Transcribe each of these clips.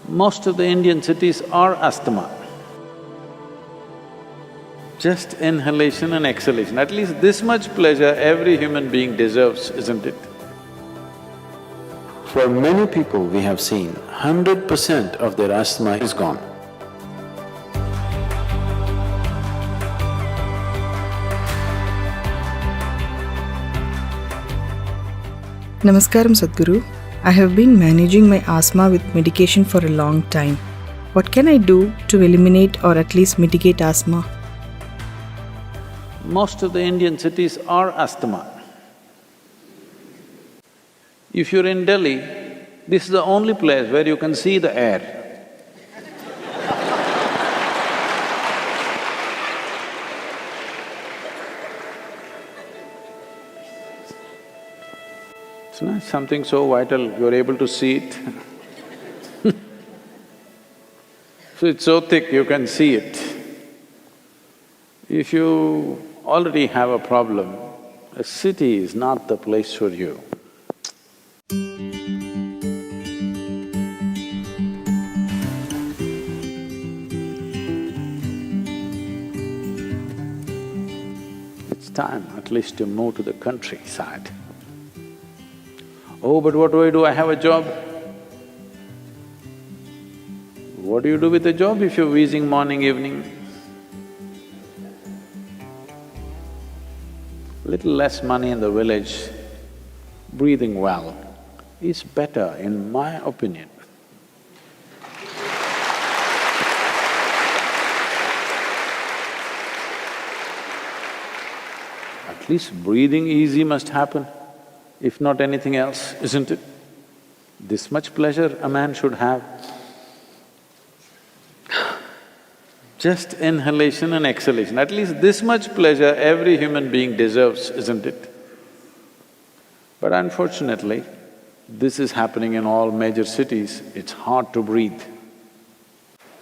Most of the Indian cities are asthma. Just inhalation and exhalation, at least this much pleasure every human being deserves, isn't it? For many people we have seen, 100% of their asthma is gone. Namaskaram Sadhguru. I have been managing my asthma with medication for a long time. What can I do to eliminate or at least mitigate asthma? Most of the Indian cities are asthma. If you're in Delhi, this is the only place where you can see the air. It's not something so vital, you're able to see it. So it's so thick, you can see it. If you already have a problem, a city is not the place for you. It's time at least to move to the countryside. Oh, but what do? I have a job. What do you do with a job if you're wheezing morning, evening? Little less money in the village, breathing well is better in my opinion. At least breathing easy must happen, if not anything else, isn't it? This much pleasure a man should have. Just inhalation and exhalation, at least this much pleasure every human being deserves, isn't it? But unfortunately, this is happening in all major cities, it's hard to breathe.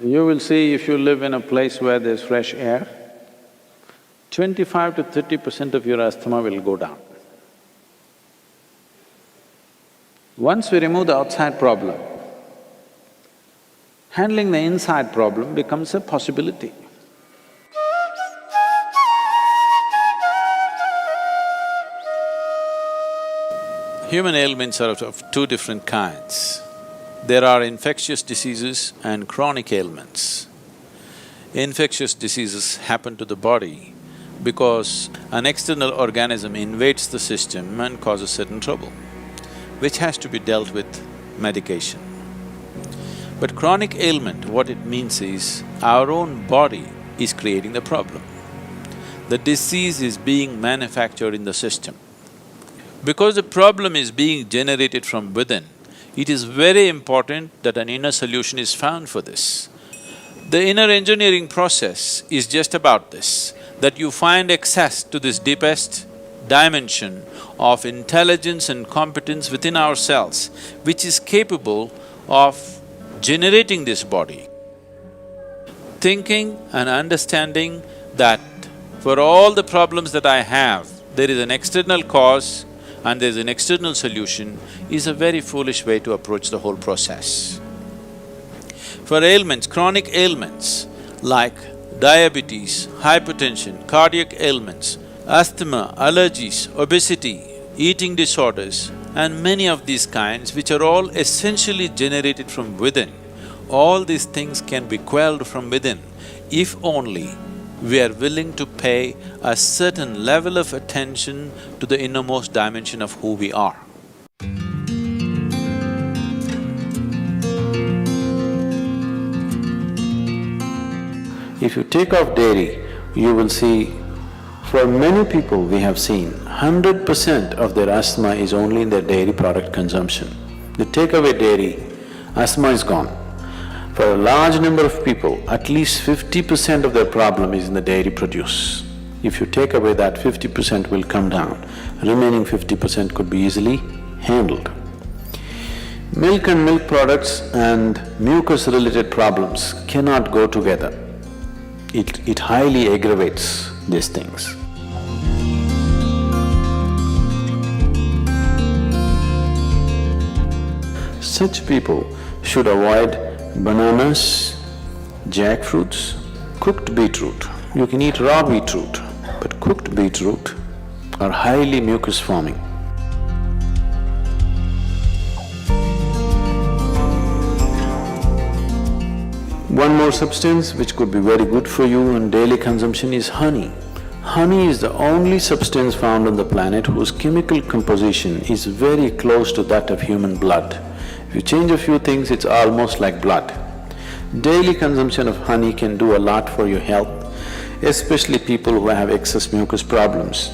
You will see if you live in a place where there's fresh air, 25 to 30% of your asthma will go down. Once we remove the outside problem, handling the inside problem becomes a possibility. Human ailments are of two different kinds. There are infectious diseases and chronic ailments. Infectious diseases happen to the body because an external organism invades the system and causes certain trouble, which has to be dealt with medication. But chronic ailment, what it means is, our own body is creating the problem. The disease is being manufactured in the system. Because the problem is being generated from within, it is very important that an inner solution is found for this. The inner engineering process is just about this, that you find access to this deepest dimension of intelligence and competence within ourselves, which is capable of generating this body. Thinking and understanding that for all the problems that I have, there is an external cause and there is an external solution is a very foolish way to approach the whole process. For ailments, chronic ailments like diabetes, hypertension, cardiac ailments, asthma, allergies, obesity, eating disorders, and many of these kinds which are all essentially generated from within, all these things can be quelled from within if only we are willing to pay a certain level of attention to the innermost dimension of who we are. If you take off dairy, you will see, for many people we have seen, 100% of their asthma is only in their dairy product consumption. You take away dairy, asthma is gone. For a large number of people, at least 50% of their problem is in the dairy produce. If you take away that, 50% will come down, remaining 50% could be easily handled. Milk and milk products and mucus-related problems cannot go together. It highly aggravates these things. Such people should avoid bananas, jackfruits, cooked beetroot. You can eat raw beetroot, but cooked beetroot are highly mucus forming. One more substance which could be very good for you in daily consumption is honey. Honey is the only substance found on the planet whose chemical composition is very close to that of human blood. If you change a few things, it's almost like blood. Daily consumption of honey can do a lot for your health, especially people who have excess mucus problems.